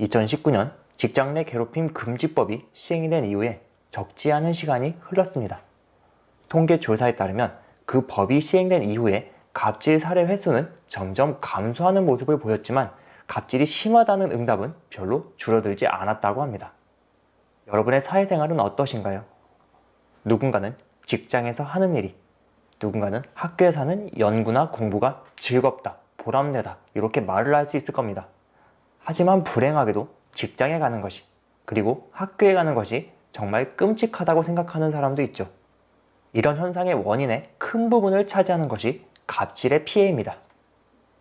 2019년 직장 내 괴롭힘 금지법이 시행이 된 이후에 적지 않은 시간이 흘렀습니다. 통계 조사에 따르면 그 법이 시행된 이후에 갑질 사례 횟수는 점점 감소하는 모습을 보였지만 갑질이 심하다는 응답은 별로 줄어들지 않았다고 합니다. 여러분의 사회생활은 어떠신가요? 누군가는 직장에서 하는 일이, 누군가는 학교에서 하는 연구나 공부가 즐겁다, 보람내다 이렇게 말을 할 수 있을 겁니다. 하지만 불행하게도 직장에 가는 것이, 그리고 학교에 가는 것이 정말 끔찍하다고 생각하는 사람도 있죠. 이런 현상의 원인의 큰 부분을 차지하는 것이 갑질의 피해입니다.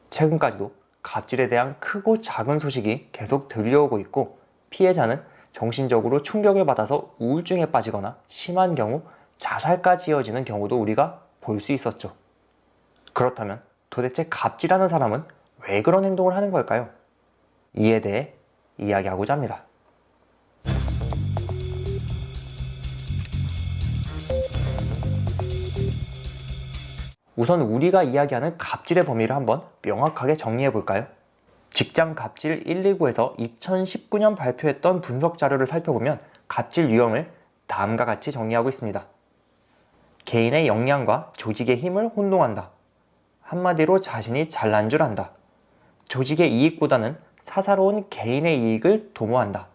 최근까지도 갑질에 대한 크고 작은 소식이 계속 들려오고 있고, 피해자는 정신적으로 충격을 받아서 우울증에 빠지거나 심한 경우 자살까지 이어지는 경우도 우리가 볼 수 있었죠. 그렇다면 도대체 갑질하는 사람은 왜 그런 행동을 하는 걸까요? 이에 대해 이야기하고자 합니다. 우선 우리가 이야기하는 갑질의 범위를 한번 명확하게 정리해 볼까요? 직장 갑질 129에서 2019년 발표했던 분석 자료를 살펴보면 갑질 유형을 다음과 같이 정리하고 있습니다. 개인의 역량과 조직의 힘을 혼동한다. 한마디로 자신이 잘난 줄 안다. 조직의 이익보다는 사사로운 개인의 이익을 도모한다.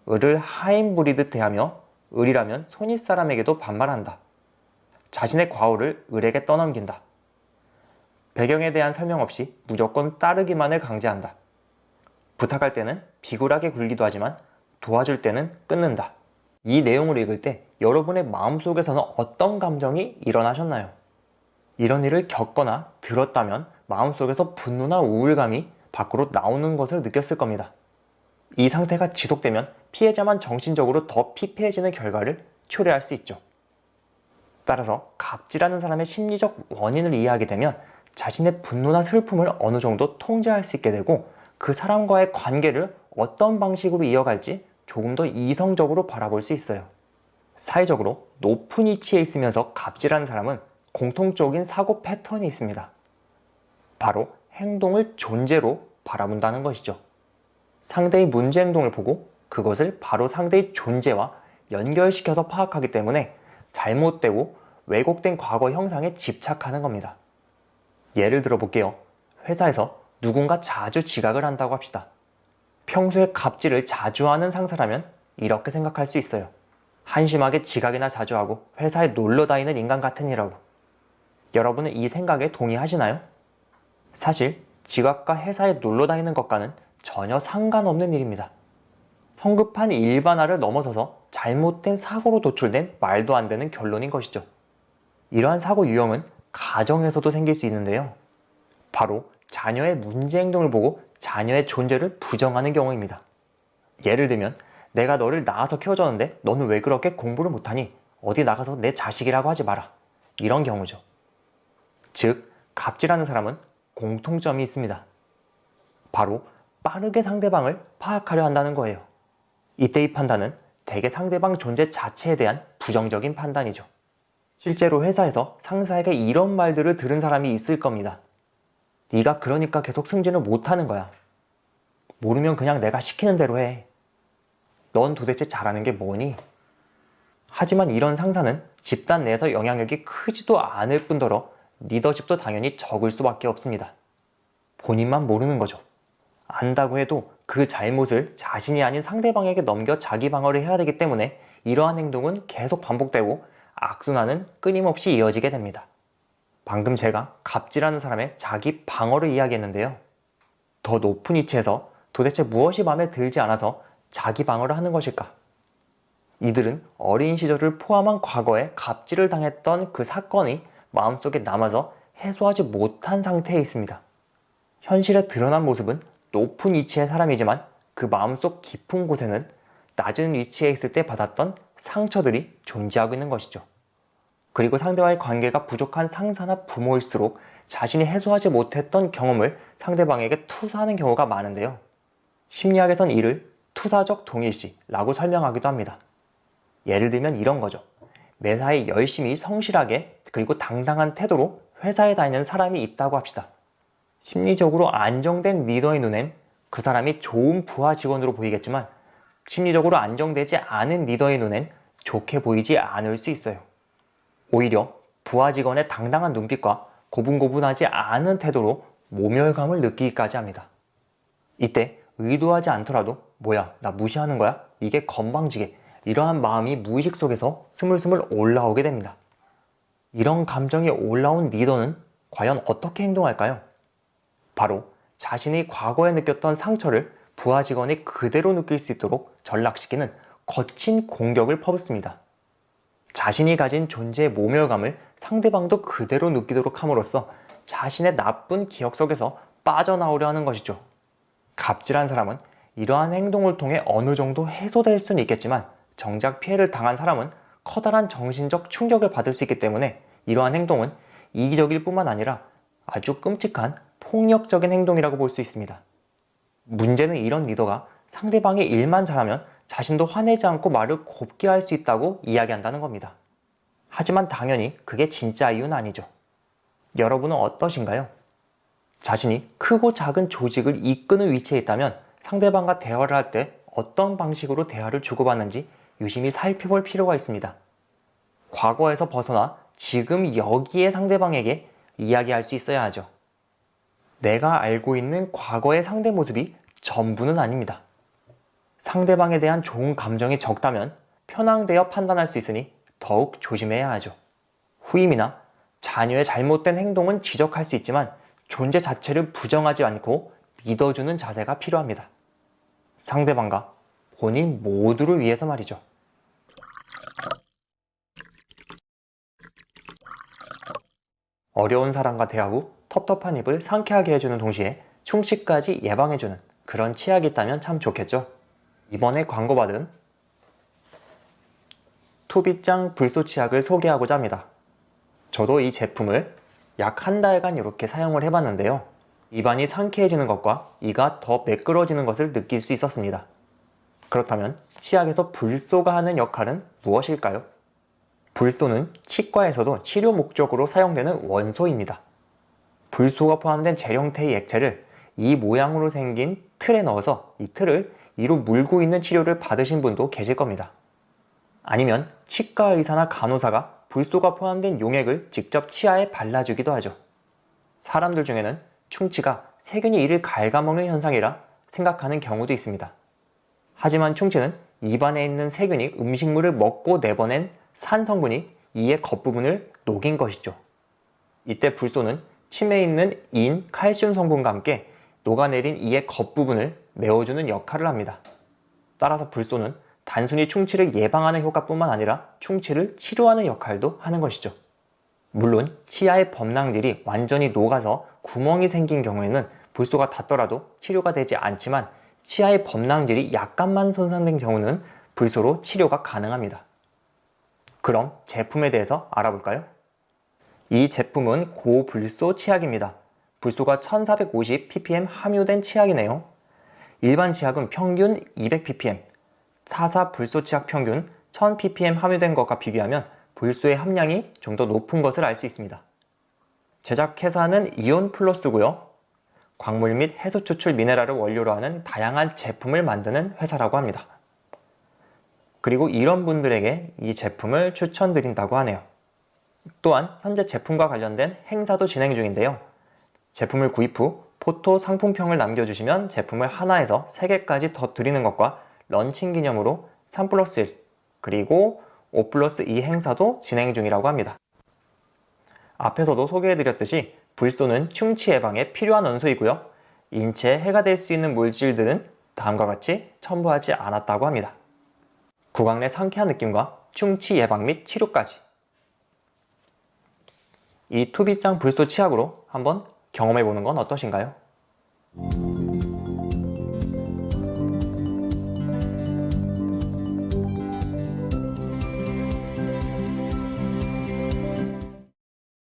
을을 하인 부리듯 대하며 을이라면 손윗 사람에게도 반말한다. 자신의 과오를 을에게 떠넘긴다. 배경에 대한 설명 없이 무조건 따르기만을 강제한다. 부탁할 때는 비굴하게 굴기도 하지만 도와줄 때는 끊는다. 이 내용을 읽을 때 여러분의 마음속에서는 어떤 감정이 일어나셨나요? 이런 일을 겪거나 들었다면 마음속에서 분노나 우울감이 밖으로 나오는 것을 느꼈을 겁니다. 이 상태가 지속되면 피해자만 정신적으로 더 피폐해지는 결과를 초래할 수 있죠. 따라서 갑질하는 사람의 심리적 원인을 이해하게 되면 자신의 분노나 슬픔을 어느 정도 통제할 수 있게 되고, 그 사람과의 관계를 어떤 방식으로 이어갈지 조금 더 이성적으로 바라볼 수 있어요. 사회적으로 높은 위치에 있으면서 갑질하는 사람은 공통적인 사고 패턴이 있습니다. 바로 행동을 존재로 바라본다는 것이죠. 상대의 문제 행동을 보고 그것을 바로 상대의 존재와 연결시켜서 파악하기 때문에 잘못되고 왜곡된 과거 형상에 집착하는 겁니다. 예를 들어 볼게요. 회사에서 누군가 자주 지각을 한다고 합시다. 평소에 갑질을 자주 하는 상사라면 이렇게 생각할 수 있어요. 한심하게 지각이나 자주 하고 회사에 놀러 다니는 인간 같으니라고. 여러분은 이 생각에 동의하시나요? 사실 지각과 회사에 놀러 다니는 것과는 전혀 상관없는 일입니다. 성급한 일반화를 넘어서서 잘못된 사고로 도출된 말도 안 되는 결론인 것이죠. 이러한 사고 유형은 가정에서도 생길 수 있는데요. 바로 자녀의 문제 행동을 보고 자녀의 존재를 부정하는 경우입니다. 예를 들면 내가 너를 낳아서 키워줬는데 너는 왜 그렇게 공부를 못하니? 어디 나가서 내 자식이라고 하지 마라. 이런 경우죠. 즉, 갑질하는 사람은 공통점이 있습니다. 바로 빠르게 상대방을 파악하려 한다는 거예요. 이때 이 판단은 대개 상대방 존재 자체에 대한 부정적인 판단이죠. 실제로 회사에서 상사에게 이런 말들을 들은 사람이 있을 겁니다. 네가 그러니까 계속 승진을 못하는 거야. 모르면 그냥 내가 시키는 대로 해. 넌 도대체 잘하는 게 뭐니? 하지만 이런 상사는 집단 내에서 영향력이 크지도 않을 뿐더러 리더십도 당연히 적을 수밖에 없습니다. 본인만 모르는 거죠. 안다고 해도 그 잘못을 자신이 아닌 상대방에게 넘겨 자기 방어를 해야 되기 때문에 이러한 행동은 계속 반복되고 악순환은 끊임없이 이어지게 됩니다. 방금 제가 갑질하는 사람의 자기 방어를 이야기했는데요. 더 높은 위치에서 도대체 무엇이 마음에 들지 않아서 자기 방어를 하는 것일까? 이들은 어린 시절을 포함한 과거에 갑질을 당했던 그 사건이 마음속에 남아서 해소하지 못한 상태에 있습니다. 현실에 드러난 모습은 높은 위치의 사람이지만 그 마음속 깊은 곳에는 낮은 위치에 있을 때 받았던 상처들이 존재하고 있는 것이죠. 그리고 상대와의 관계가 부족한 상사나 부모일수록 자신이 해소하지 못했던 경험을 상대방에게 투사하는 경우가 많은데요. 심리학에선 이를 투사적 동일시라고 설명하기도 합니다. 예를 들면 이런 거죠. 매사에 열심히 성실하게 그리고 당당한 태도로 회사에 다니는 사람이 있다고 합시다. 심리적으로 안정된 리더의 눈엔 그 사람이 좋은 부하 직원으로 보이겠지만 심리적으로 안정되지 않은 리더의 눈엔 좋게 보이지 않을 수 있어요. 오히려 부하 직원의 당당한 눈빛과 고분고분하지 않은 태도로 모멸감을 느끼기까지 합니다. 이때 의도하지 않더라도 뭐야, 나 무시하는 거야? 이게 건방지게, 이러한 마음이 무의식 속에서 스물스물 올라오게 됩니다. 이런 감정이 올라온 리더는 과연 어떻게 행동할까요? 바로 자신이 과거에 느꼈던 상처를 부하 직원이 그대로 느낄 수 있도록 전락시키는 거친 공격을 퍼붓습니다. 자신이 가진 존재의 모멸감을 상대방도 그대로 느끼도록 함으로써 자신의 나쁜 기억 속에서 빠져나오려 하는 것이죠. 갑질한 사람은 이러한 행동을 통해 어느 정도 해소될 수는 있겠지만 정작 피해를 당한 사람은 커다란 정신적 충격을 받을 수 있기 때문에 이러한 행동은 이기적일 뿐만 아니라 아주 끔찍한 폭력적인 행동이라고 볼 수 있습니다. 문제는 이런 리더가 상대방의 일만 잘하면 자신도 화내지 않고 말을 곱게 할 수 있다고 이야기한다는 겁니다. 하지만 당연히 그게 진짜 이유는 아니죠. 여러분은 어떠신가요? 자신이 크고 작은 조직을 이끄는 위치에 있다면 상대방과 대화를 할 때 어떤 방식으로 대화를 주고받는지 유심히 살펴볼 필요가 있습니다. 과거에서 벗어나 지금 여기에 상대방에게 이야기할 수 있어야 하죠. 내가 알고 있는 과거의 상대 모습이 전부는 아닙니다. 상대방에 대한 좋은 감정이 적다면 편향되어 판단할 수 있으니 더욱 조심해야 하죠. 후임이나 자녀의 잘못된 행동은 지적할 수 있지만 존재 자체를 부정하지 않고 믿어주는 자세가 필요합니다. 상대방과 본인 모두를 위해서 말이죠. 어려운 사람과 대화 후 텁텁한 입을 상쾌하게 해주는 동시에 충치까지 예방해주는 그런 치약이 있다면 참 좋겠죠. 이번에 광고받은 투빗장 불소 치약을 소개하고자 합니다. 저도 이 제품을 약 한 달간 이렇게 사용을 해봤는데요. 입안이 상쾌해지는 것과 이가 더 매끄러지는 것을 느낄 수 있었습니다. 그렇다면 치약에서 불소가 하는 역할은 무엇일까요? 불소는 치과에서도 치료 목적으로 사용되는 원소입니다. 불소가 포함된 젤 형태의 액체를 이 모양으로 생긴 틀에 넣어서 이 틀을 이로 물고 있는 치료를 받으신 분도 계실 겁니다. 아니면 치과 의사나 간호사가 불소가 포함된 용액을 직접 치아에 발라주기도 하죠. 사람들 중에는 충치가 세균이 이를 갉아먹는 현상이라 생각하는 경우도 있습니다. 하지만 충치는 입안에 있는 세균이 음식물을 먹고 내보낸 산 성분이 이의 겉부분을 녹인 것이죠. 이때 불소는 침에 있는 인, 칼슘 성분과 함께 녹아내린 이의 겉부분을 메워주는 역할을 합니다. 따라서 불소는 단순히 충치를 예방하는 효과뿐만 아니라 충치를 치료하는 역할도 하는 것이죠. 물론 치아의 범랑질이 완전히 녹아서 구멍이 생긴 경우에는 불소가 닿더라도 치료가 되지 않지만 치아의 범랑질이 약간만 손상된 경우는 불소로 치료가 가능합니다. 그럼 제품에 대해서 알아볼까요? 이 제품은 고불소 치약입니다. 불소가 1450ppm 함유된 치약이네요. 일반 치약은 평균 200ppm, 타사 불소 치약 평균 1000ppm 함유된 것과 비교하면 불소의 함량이 좀 더 높은 것을 알 수 있습니다. 제작 회사는 이온 플러스고요. 광물 및 해수 추출 미네랄을 원료로 하는 다양한 제품을 만드는 회사라고 합니다. 그리고 이런 분들에게 이 제품을 추천드린다고 하네요. 또한 현재 제품과 관련된 행사도 진행 중인데요. 제품을 구입 후 포토 상품평을 남겨주시면 제품을 하나에서 3개까지 더 드리는 것과 런칭 기념으로 3+1 그리고 5+2 행사도 진행 중이라고 합니다. 앞에서도 소개해드렸듯이 불소는 충치 예방에 필요한 원소이고요. 인체에 해가 될 수 있는 물질들은 다음과 같이 첨부하지 않았다고 합니다. 구강 내 상쾌한 느낌과 충치 예방 및 치료까지. 이 투빗장 불소 치약으로 한번 경험해보는 건 어떠신가요?